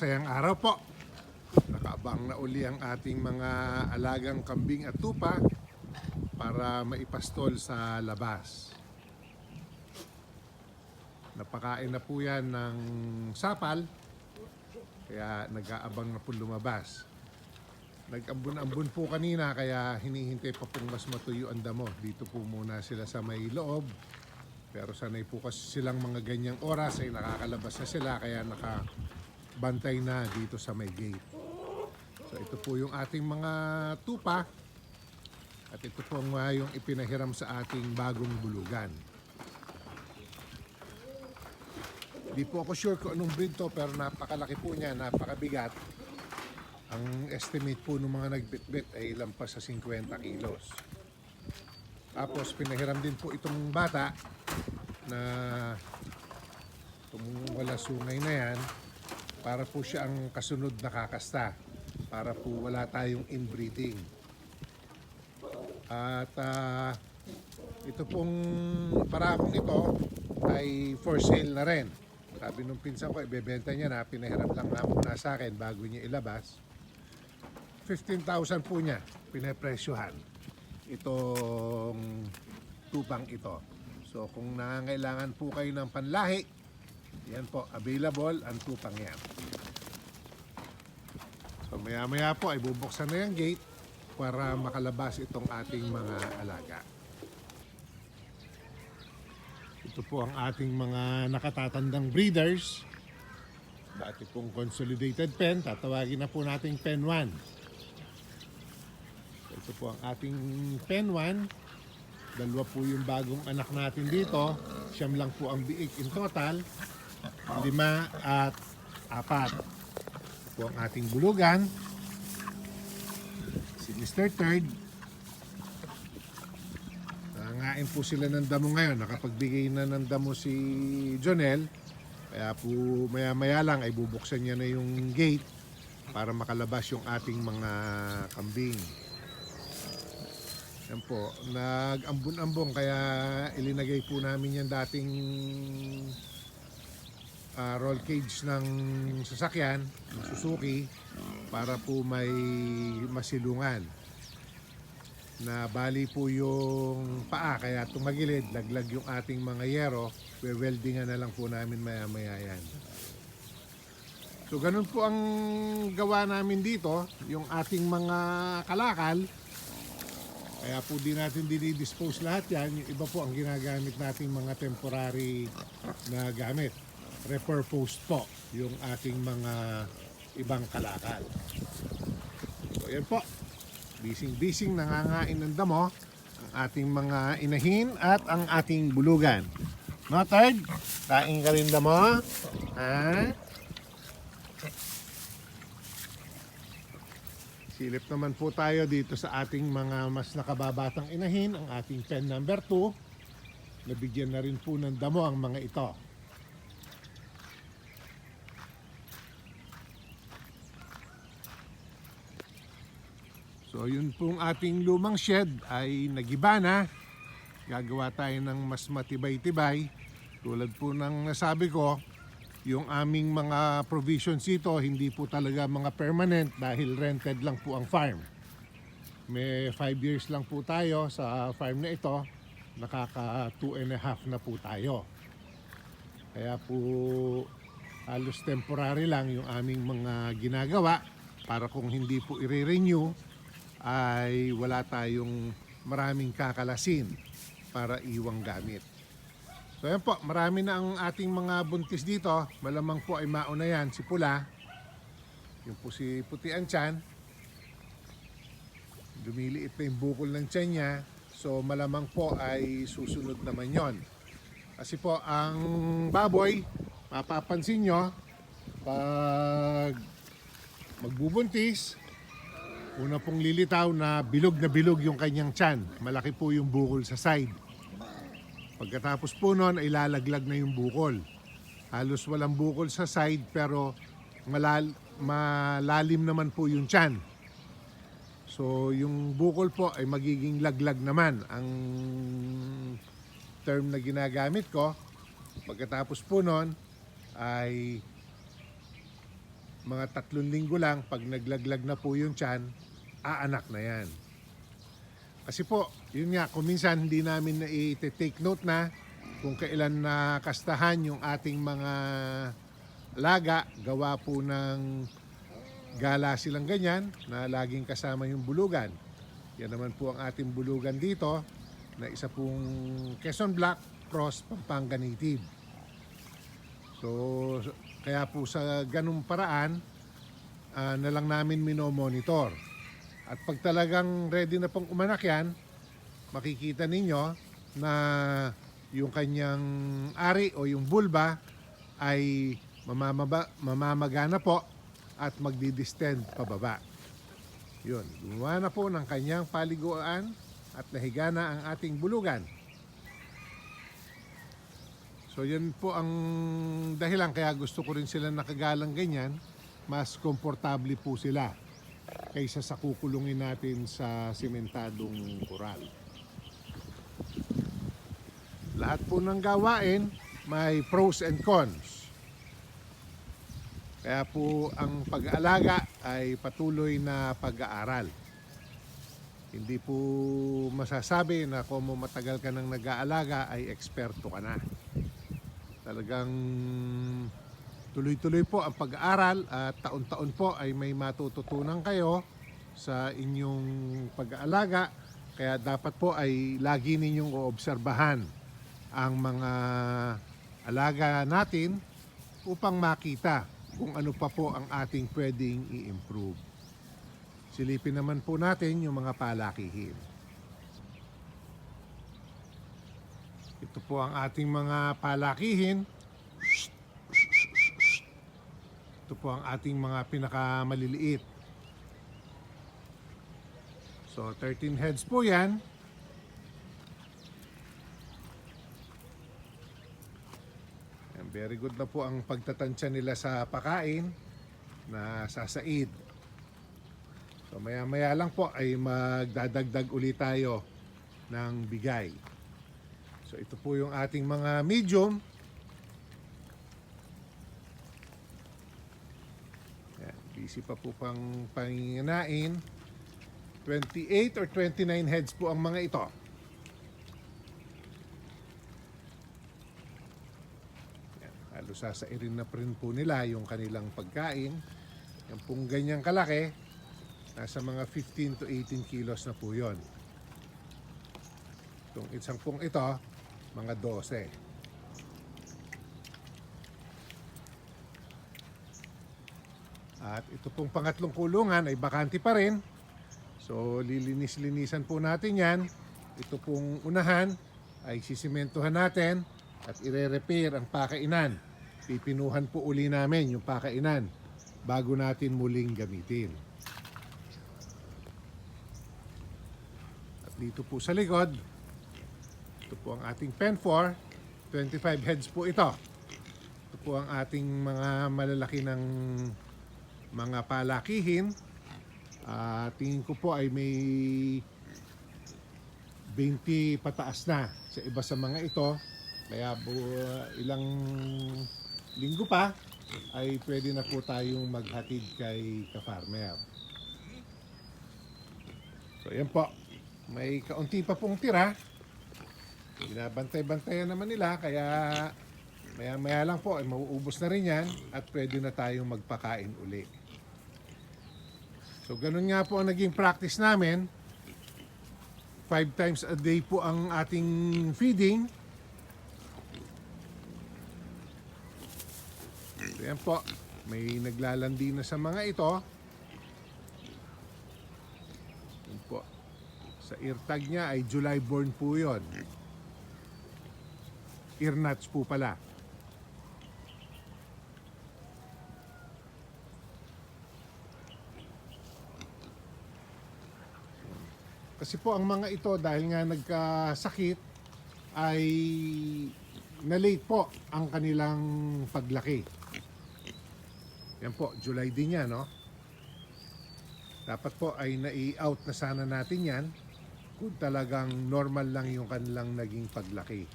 masayang araw po. Nakaabang na uli ang ating mga alagang kambing at tupa para maipastol sa labas. Napakain na po yan ng sapal, kaya nag-aabang na po lumabas. Nag-ambon-ambon po kanina, kaya hinihintay pa pong mas matuyo ang damo. Dito po muna sila sa may loob. Pero sanay po kasi silang mga ganyang oras ay nakakalabas na sila, kaya nakabantay na dito sa may gate. So ito po yung ating mga tupa at ito po yung ipinahiram sa ating bagong bulugan. Di po ako sure kung anong breed to, pero napakalaki po niya, napakabigat. Ang estimate po ng mga nagbitbit ay lampas sa 50 kilos. Tapos pinahiram din po itong bata na itong wala sungay na yan para po siya ang kasunod na kakasta, para po wala tayong inbreeding. At ito pong parakong ito ay for sale na rin. Sabi nung pinsan ko, ibebenta niya na, pinahiram lang na muna sa akin bago niya ilabas. 15,000 po niya pinapresyohan itong tupang ito. So kung nangangailangan po kayo ng panlahi, yan po, available ang tupang yan. So maya maya po ay bubuksan na yung gate para makalabas itong ating mga alaga. Ito po ang ating mga nakatatandang breeders. Dati pong consolidated pen, tatawagin na po nating pen 1. Ito po ang ating pen 1. Dalawa po yung bagong anak natin dito. Siyam lang po ang biik in total. 5 at 4. Ito po ang ating bulugan. Si Mr. Third. Nangain po sila ng damo ngayon. Nakapagbigay na ng damo si Jonel. Kaya po maya-maya lang ay bubuksan niya na yung gate para makalabas yung ating mga kambing. Yan po, nag-ambon-ambong kaya ilinagay po namin yung dating roll cage ng sasakyan, ng Suzuki, para po may masilungan. Na bali po yung paa, kaya tumagilid, laglag yung ating mga yero, weldingan na lang po namin maya-maya yan. So ganun po ang gawa namin dito, yung ating mga kalakal. Kaya po di natin dinidispose lahat yan. Yung iba po ang ginagamit nating mga temporary na gamit. Repurposed po yung ating mga ibang kalakal. So yan po. Bising-bising nangangain ng damo ang ating mga inahin at ang ating bulugan. No, Third? Kain ka rin damo? Ha? Silip naman po tayo dito sa ating mga mas nakababatang inahin, ang ating pen number 2. Nabigyan na rin po ng damo ang mga ito. So yun pong ating lumang shed ay nagiba na. Gagawa tayo ng mas matibay-tibay. Tulad po ng nasabi ko, yung aming mga provisions dito hindi po talaga mga permanent dahil rented lang po ang farm. May 5 years lang po tayo sa farm na ito. Nakaka 2.5 na po tayo. Kaya po halos temporary lang yung aming mga ginagawa para kung hindi po i-renew ay wala tayong maraming kakalasin para iwang gamit. So yan po, marami na ang ating mga buntis dito. Malamang po ay mauna yan, si Pula. Yung po si Puti ang tiyan. Lumiliit na yung bukol ng tiyan niya. So malamang po ay susunod naman yon. Kasi po ang baboy, mapapansin nyo, pag magbubuntis, una pong lilitaw na bilog yung kanyang tiyan. Malaki po yung bukol sa side. Pagkatapos po nun ay lalaglag na yung bukol. Halos walang bukol sa side pero malalim naman po yung tiyan. So yung bukol po ay magiging laglag naman. Ang term na ginagamit ko, pagkatapos po nun ay mga 3 linggo lang, pag naglaglag na po yung tiyan, aanak na yan. Kasi po, yun nga, kung minsan hindi namin na i-take note na kung kailan na kastahan yung ating mga alaga, gawa po ng gala silang ganyan na laging kasama yung bulugan. Yan naman po ang ating bulugan dito na isa pong Quezon Black Cross Pampanga Native. So, kaya po sa ganung paraan na lang namin minomonitor. At pag talagang ready na pong umanak yan, makikita ninyo na yung kanyang ari o yung bulba ay mamamagana po at magdi-distend pababa. Yun, gumawa na po ng kanyang paliguan at nahiga na ang ating bulugan. So yan po ang dahilan kaya gusto ko rin sila nakagalang ganyan, mas komportable po sila kaysa sa kukulungin natin sa sementadong kural. Lahat po ng gawain may pros and cons. Kaya po ang pag-aalaga ay patuloy na pag-aaral. Hindi po masasabi na kung matagal ka nang nag-aalaga ay eksperto ka na. Talagang tuloy-tuloy po ang pag-aaral at taon-taon po ay may matututunan kayo sa inyong pag-aalaga. Kaya dapat po ay lagi ninyong oobserbahan ang mga alaga natin upang makita kung ano pa po ang ating pwedeng i-improve. Silipin naman po natin yung mga palakihin. Ito po ang ating mga palakihin. Ito po ang ating mga pinakamaliliit. So 13 heads po yan. Very good na po ang pagtatansya nila sa pakain na sasaid. So maya-maya lang po ay magdadagdag ulit tayo ng bigay. So ito po yung ating mga medium. Yan, busy pa po pang panginginain. 28 or 29 heads po ang mga ito. Halos sasairin na rin po nila yung kanilang pagkain. Yung pong ganyang kalaki, nasa mga 15 to 18 kilos na po yun. Itong isang pong ito, mga 12. At ito pong pangatlong kulungan ay bakante pa rin. So lilinis-linisan po natin yan. Ito pong unahan ay sisimentohan natin at ire-repair ang pakainan. Pipinuhan po uli namin yung pakainan bago natin muling gamitin. At dito po sa likod, ito po ang ating pen 4, 25 heads po ito. Ito po ang ating mga malalaki ng mga palakihin. Tingin ko po ay may 20 pataas na sa iba sa mga ito. Kaya ilang linggo pa ay pwede na po tayong maghatid kay ka-farmer. So yan po, may kaunti pa pong tira. Binabantay-bantayan naman nila kaya maya-maya lang po ay mauubos na rin yan at pwede na tayong magpakain uli. So ganun nga po ang naging practice namin. 5 times a day po ang ating feeding. So yan po, may naglalandi na sa mga ito. Yan po. Sa ear tag niya ay July born po yun. Ear nuts po pala. Kasi po ang mga ito dahil nga nagkasakit ay na-late po ang kanilang paglaki. Yan po, July din yan, no? Dapat po ay nai-out na sana natin yan kung talagang normal lang yung kanilang naging paglaki.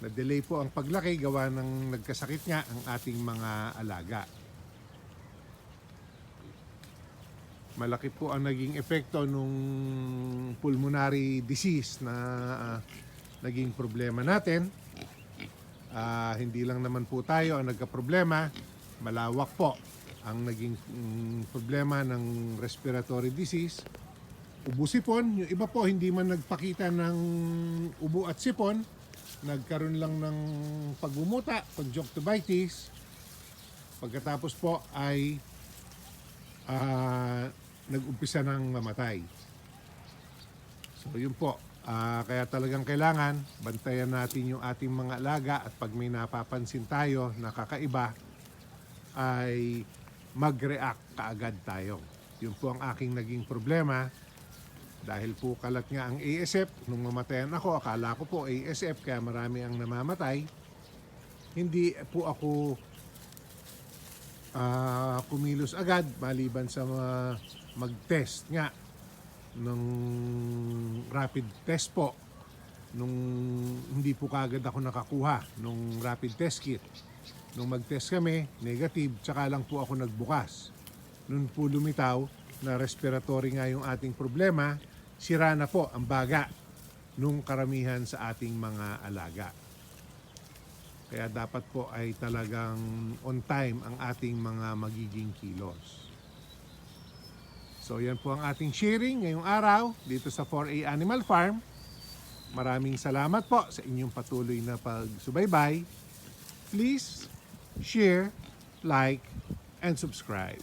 Na-delay po ang paglaki gawa ng nagkasakit nga ang ating mga alaga. malaki po ang naging epekto nung pulmonary disease na naging problema natin. Hindi lang naman po tayo ang nagka-problema, malawak po ang naging problema ng respiratory disease. Ubo sipon, yung iba po hindi man nagpakita ng ubo at sipon, nagkaroon lang ng pagmumuta, conjunctivitis. Pagkatapos po ay nag-umpisa ng mamatay. So yun po, kaya talagang kailangan bantayan natin yung ating mga alaga at pag may napapansin tayo na kakaiba ay mag-react kaagad tayo. Yun po ang aking naging problema dahil po kalat nga ang ASF. Nung mamatayan ako, akala ko po ASF kaya marami ang namamatay. Hindi po ako kumilos agad maliban sa mag-test nga ng rapid test po nung hindi po kagad ako nakakuha nung rapid test kit. Nung mag-test kami, negative, tsaka lang po ako nagbukas. Nung po lumitaw na respiratory nga yung ating problema, sira na po ang baga nung karamihan sa ating mga alaga. Kaya dapat po ay talagang on time ang ating mga magiging kilos. So yan po ang ating sharing ngayong araw dito sa 4A Animal Farm. Maraming salamat po sa inyong patuloy na pagsubaybay. Please share, like, and subscribe.